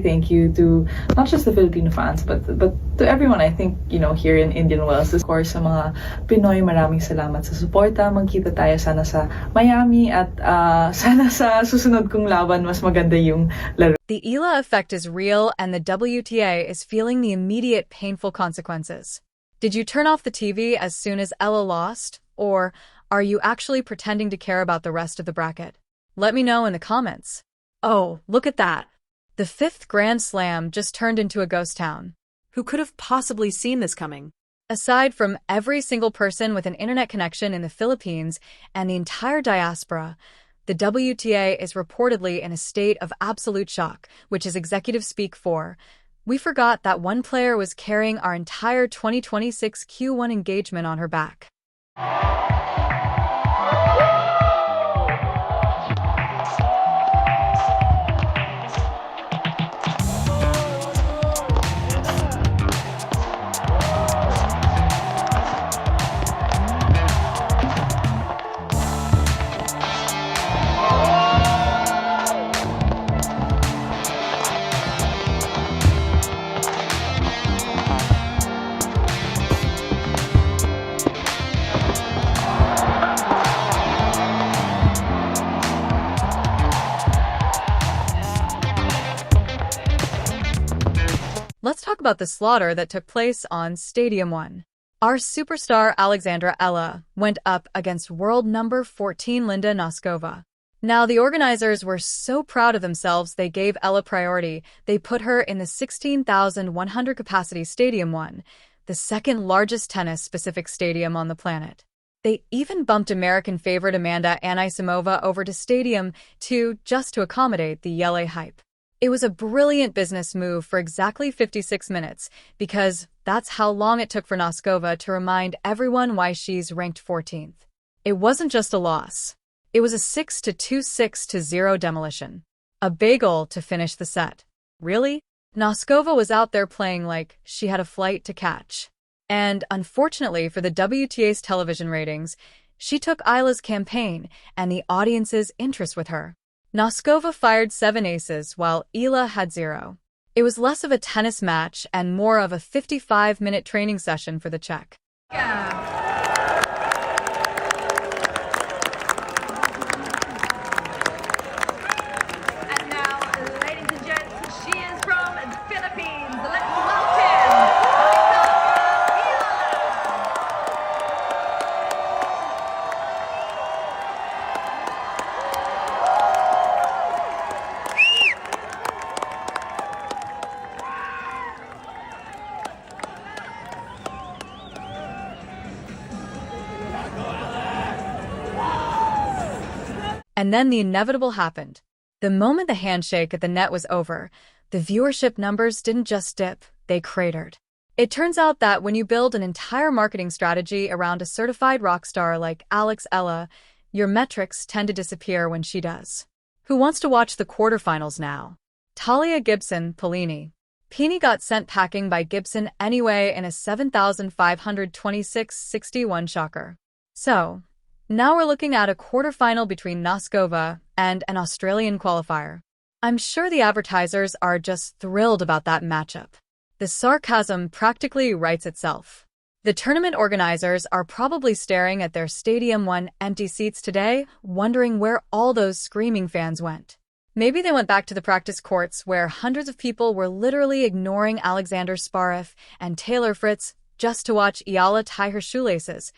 Thank you to not just the Filipino fans but to everyone. I think here in Indian Wells, of course, sa mga Pinoy, maraming salamat sa suporta. Magkita tayo sana sa Miami at sana sa susunod kong laban mas maganda yung laro. The Eala effect is real, and the WTA is feeling the immediate painful consequences. Did you turn off the TV as soon as Ella lost, or are you actually pretending to care about the rest of the bracket? Let me know in the comments. Oh, look at that. The 5th Grand Slam just turned into a ghost town. Who could have possibly seen this coming? Aside from every single person with an internet connection in the Philippines and the entire diaspora, the WTA is reportedly in a state of absolute shock, which is executive speak for, "We forgot that one player was carrying our entire 2026 Q1 engagement on her back." Let's talk about the slaughter that took place on Stadium 1. Our superstar Alex Eala went up against world number 14 Linda Noskova. Now, the organizers were so proud of themselves they gave Ella priority. They put her in the 16,100 capacity Stadium 1, the second largest tennis-specific stadium on the planet. They even bumped American favorite Amanda Anisimova over to Stadium 2 just to accommodate the Yele hype. It was a brilliant business move for exactly 56 minutes, because that's how long it took for Noskova to remind everyone why she's ranked 14th. It wasn't just a loss. It was a 6-2, 6-0 demolition. A bagel to finish the set. Really? Noskova was out there playing like she had a flight to catch. And unfortunately for the WTA's television ratings, she took Eala's campaign and the audience's interest with her. Noskova fired 7 aces while Eala had 0. It was less of a tennis match and more of a 55-minute training session for the Czech. And now, ladies and gents, she is from the Philippines. Let's welcome And then the inevitable happened. The moment the handshake at the net was over, the viewership numbers didn't just dip, they cratered. It turns out that when you build an entire marketing strategy around a certified rock star like Alex Eala, your metrics tend to disappear when she does. Who wants to watch the quarterfinals now? Talia Gibson, Polini. Pini got sent packing by Gibson anyway in a 7,526-61 shocker. So, now we're looking at a quarterfinal between Noskova and an Australian qualifier. I'm sure the advertisers are just thrilled about that matchup. The sarcasm practically writes itself. The tournament organizers are probably staring at their Stadium 1 empty seats today, wondering where all those screaming fans went. Maybe they went back to the practice courts where hundreds of people were literally ignoring Alexander Zverev and Taylor Fritz just to watch Eala tie her shoelaces.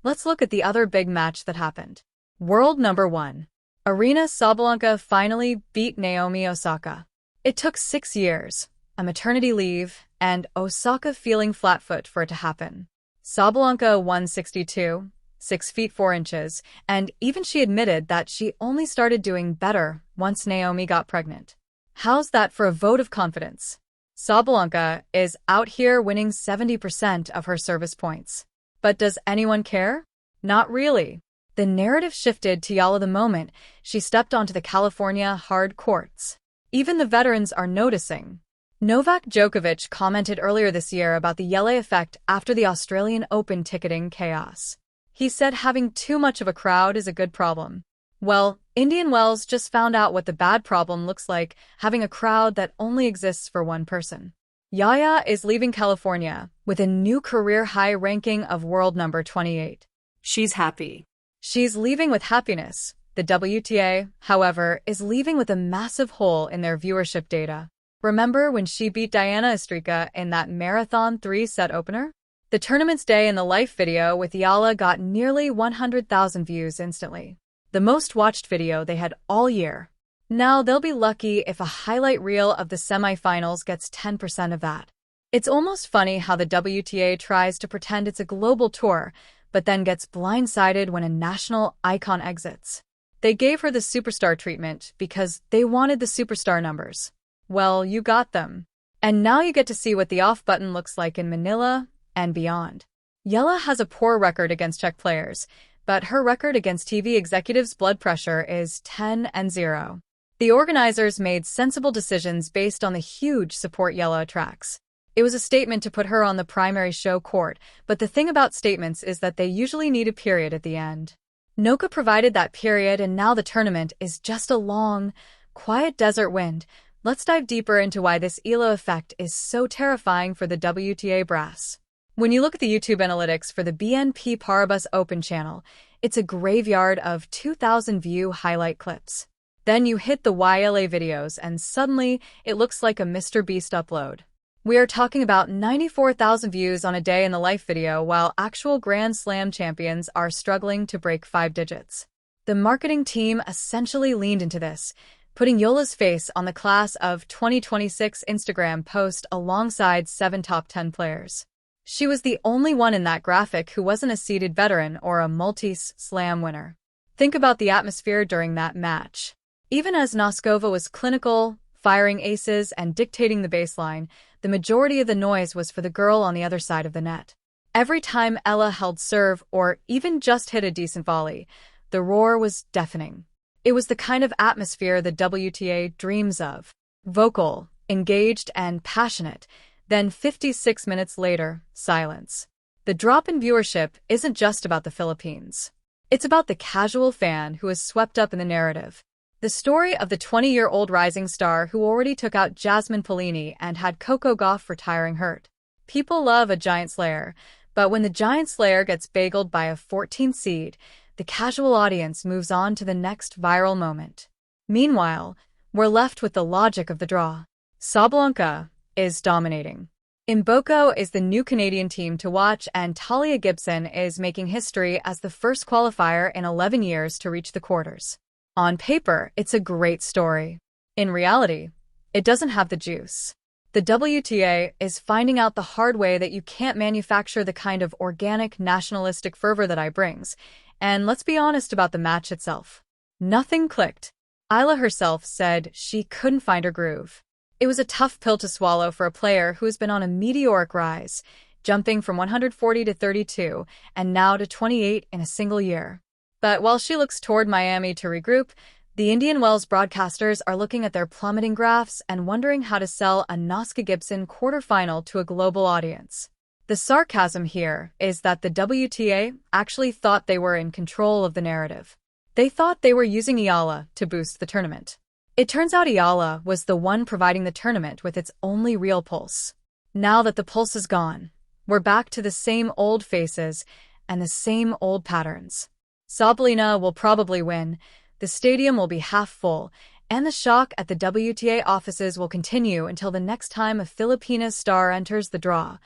Let's look at the other big match that happened. World number 1. Aryna Sabalenka finally beat Naomi Osaka. It took 6 years, a maternity leave, and Osaka feeling flat-foot for it to happen. Sabalenka won 62, 6 feet 4 inches, and even she admitted that she only started doing better once Naomi got pregnant. How's that for a vote of confidence? Sabalenka is out here winning 70% of her service points. But does anyone care? Not really. The narrative shifted to Eala the moment she stepped onto the California hard courts. Even the veterans are noticing. Novak Djokovic commented earlier this year about the Yele effect after the Australian Open ticketing chaos. He said having too much of a crowd is a good problem. Well, Indian Wells just found out what the bad problem looks like having a crowd that only exists for one person. Yaya is leaving California with a new career high ranking of world number 28. She's happy. She's leaving with happiness. The WTA, however, is leaving with a massive hole in their viewership data. Remember when she beat Diana Estrika in that Marathon 3-set opener? The tournament's day in the life video with Eala got nearly 100,000 views instantly, the most watched video they had all year. Now they'll be lucky if a highlight reel of the semifinals gets 10% of that. It's almost funny how the WTA tries to pretend it's a global tour, but then gets blindsided when a national icon exits. They gave her the superstar treatment because they wanted the superstar numbers. Well, you got them. And now you get to see what the off button looks like in Manila and beyond. Yella has a poor record against Czech players, but her record against TV executives' blood pressure is 10-0. The organizers made sensible decisions based on the huge support Yella attracts. It was a statement to put her on the primary show court, but the thing about statements is that they usually need a period at the end. Noka provided that period, and now the tournament is just a long, quiet desert wind. Let's dive deeper into why this Eala effect is so terrifying for the WTA brass. When you look at the YouTube analytics for the BNP Paribas Open channel, it's a graveyard of 2,000 view highlight clips. Then you hit the YLA videos and suddenly it looks like a Mr. Beast upload. We are talking about 94,000 views on a day in the life video, while actual Grand Slam champions are struggling to break 5 digits. The marketing team essentially leaned into this, putting Yola's face on the class of 2026 Instagram post alongside 7 top 10 players. She was the only one in that graphic who wasn't a seeded veteran or a multi-slam winner. Think about the atmosphere during that match. Even as Noskova was clinical, firing aces and dictating the baseline, the majority of the noise was for the girl on the other side of the net. Every time Ella held serve or even just hit a decent volley, the roar was deafening. It was the kind of atmosphere the WTA dreams of. Vocal, engaged, and passionate. Then 56 minutes later, silence. The drop in viewership isn't just about the Philippines. It's about the casual fan who is swept up in the narrative. The story of the 20-year-old rising star who already took out Jasmine Polini and had Coco Gauff retiring hurt. People love a giant slayer, but when the giant slayer gets bageled by a 14th seed, the casual audience moves on to the next viral moment. Meanwhile, we're left with the logic of the draw. Sabalenka is dominating. Mboko is the new Canadian team to watch, and Talia Gibson is making history as the first qualifier in 11 years to reach the quarters. On paper, it's a great story. In reality, it doesn't have the juice. The WTA is finding out the hard way that you can't manufacture the kind of organic nationalistic fervor that I brings. And let's be honest about the match itself. Nothing clicked. Eala herself said she couldn't find her groove. It was a tough pill to swallow for a player who has been on a meteoric rise, jumping from 140 to 32 and now to 28 in a single year. But while she looks toward Miami to regroup, the Indian Wells broadcasters are looking at their plummeting graphs and wondering how to sell a Noska Gibson quarterfinal to a global audience. The sarcasm here is that the WTA actually thought they were in control of the narrative. They thought they were using Eala to boost the tournament. It turns out Eala was the one providing the tournament with its only real pulse. Now that the pulse is gone, we're back to the same old faces and the same old patterns. Sabalenka will probably win, the stadium will be half full, and the shock at the WTA offices will continue until the next time a Filipina star enters the draw.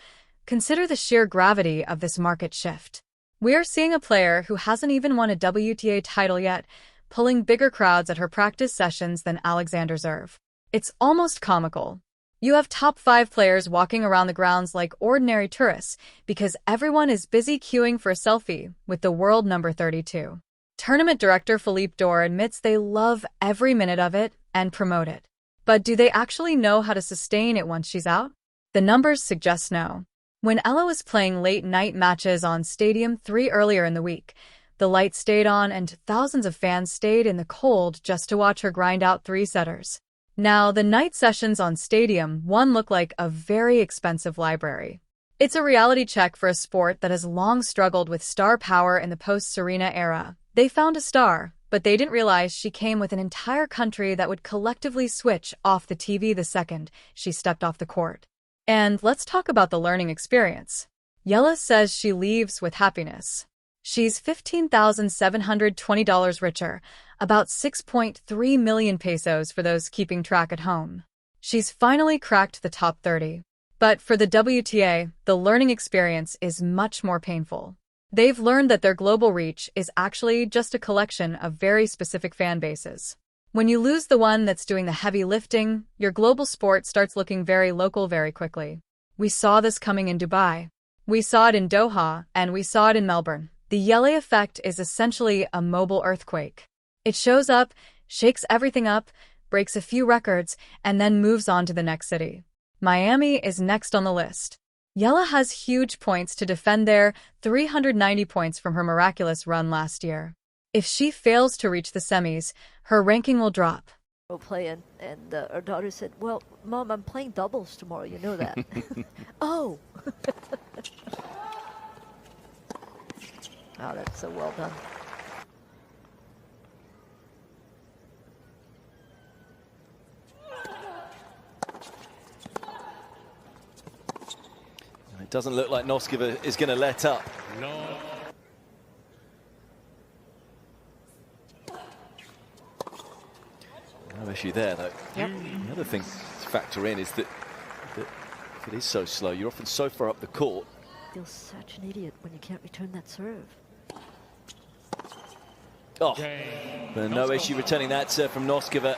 Consider the sheer gravity of this market shift. We are seeing a player who hasn't even won a WTA title yet, pulling bigger crowds at her practice sessions than Alexander Zverev. It's almost comical. You have top 5 players walking around the grounds like ordinary tourists because everyone is busy queuing for a selfie with the world number 32. Tournament director Philippe Dor admits they love every minute of it and promote it. But do they actually know how to sustain it once she's out? The numbers suggest no. When Ella was playing late-night matches on Stadium 3 earlier in the week, the lights stayed on and thousands of fans stayed in the cold just to watch her grind out 3-setters. Now, the night sessions on Stadium 1 look like a very expensive library. It's a reality check for a sport that has long struggled with star power in the post-Serena era. They found a star, But they didn't realize she came with an entire country that would collectively switch off the TV the second she stepped off the court. And let's talk about the learning experience. Eala says she leaves with happiness. She's $15,720 richer, about 6.3 million pesos for those keeping track at home. She's finally cracked the top 30. But for the WTA, the learning experience is much more painful. They've learned that their global reach is actually just a collection of very specific fan bases. When you lose the one that's doing the heavy lifting, your global sport starts looking very local very quickly. We saw this coming in Dubai. We saw it in Doha, and we saw it in Melbourne. The Eala effect is essentially a mobile earthquake. It shows up, shakes everything up, breaks a few records, and then moves on to the next city. Miami is next on the list. Eala has huge points to defend there, 390 points from her miraculous run last year. If she fails to reach the semis, her ranking will drop. We'll play, and our daughter said, "Well, Mom, I'm playing doubles tomorrow. You know that." Oh. Oh, that's so well done. It doesn't look like Noskova is going to let up. No. No issue there, though. Yep. The other thing to factor in is that if it is so slow, you're often so far up the court. I feel such an idiot when you can't return that serve. Oh, but no issue returning that serve from Noskova.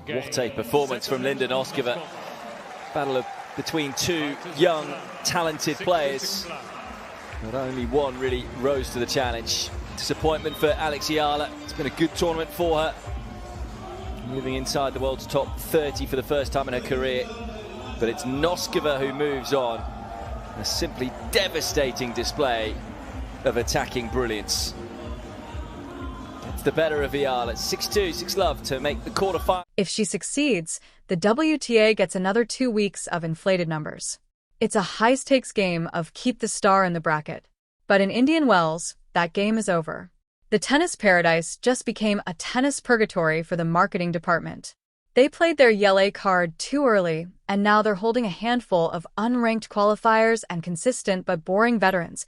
What a performance from Linda Noskova. Battle between two young, talented players. But only one really rose to the challenge. Disappointment for Alex Eala. It's been a good tournament for her. Moving inside the world's top 30 for the first time in her career. But it's Noskova who moves on. A simply devastating display of attacking brilliance. It's the better of Eala. 6-2, 6-love to make the quarterfinal. If she succeeds, the WTA gets another 2 weeks of inflated numbers. It's a high-stakes game of keep the star in the bracket. But in Indian Wells, that game is over. The tennis paradise just became a tennis purgatory for the marketing department. They played their Eala card too early, and now they're holding a handful of unranked qualifiers and consistent but boring veterans.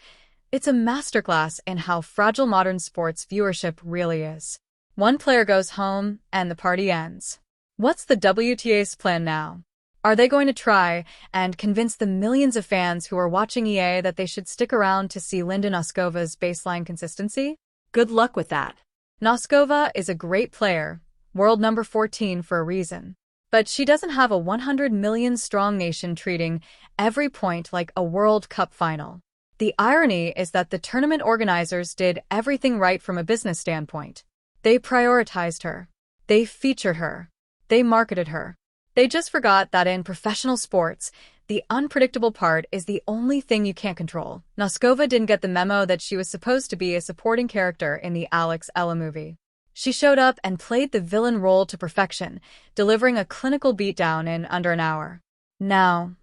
It's a masterclass in how fragile modern sports viewership really is. One player goes home, and the party ends. What's the WTA's plan now? Are they going to try and convince the millions of fans who are watching EA that they should stick around to see Linda Noskova's baseline consistency? Good luck with that. Noskova is a great player, world number 14 for a reason. But she doesn't have a 100 million strong nation treating every point like a World Cup final. The irony is that the tournament organizers did everything right from a business standpoint. They prioritized her. They featured her. They marketed her. They just forgot that in professional sports, the unpredictable part is the only thing you can't control. Noskova didn't get the memo that she was supposed to be a supporting character in the Alex Eala movie. She showed up and played the villain role to perfection, delivering a clinical beatdown in under an hour. Now,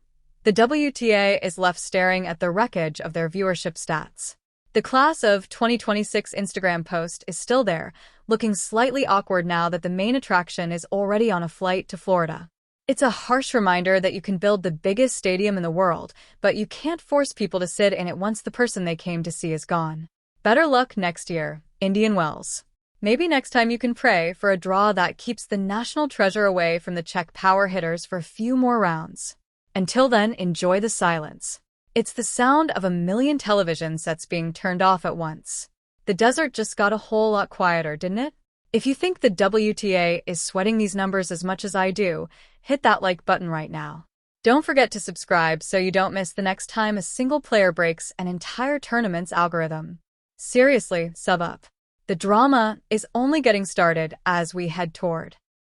the WTA is left staring at the wreckage of their viewership stats. The class of 2026 Instagram post is still there, looking slightly awkward now that the main attraction is already on a flight to Florida. It's a harsh reminder that you can build the biggest stadium in the world, but you can't force people to sit in it once the person they came to see is gone. Better luck next year, Indian Wells. Maybe next time you can pray for a draw that keeps the national treasure away from the Czech power hitters for a few more rounds. Until then, enjoy the silence. It's the sound of a million television sets being turned off at once. The desert just got a whole lot quieter, didn't it? If you think the WTA is sweating these numbers as much as I do, hit that like button right now. Don't forget to subscribe so you don't miss the next time a single player breaks an entire tournament's algorithm. Seriously, sub up. The drama is only getting started as we head toward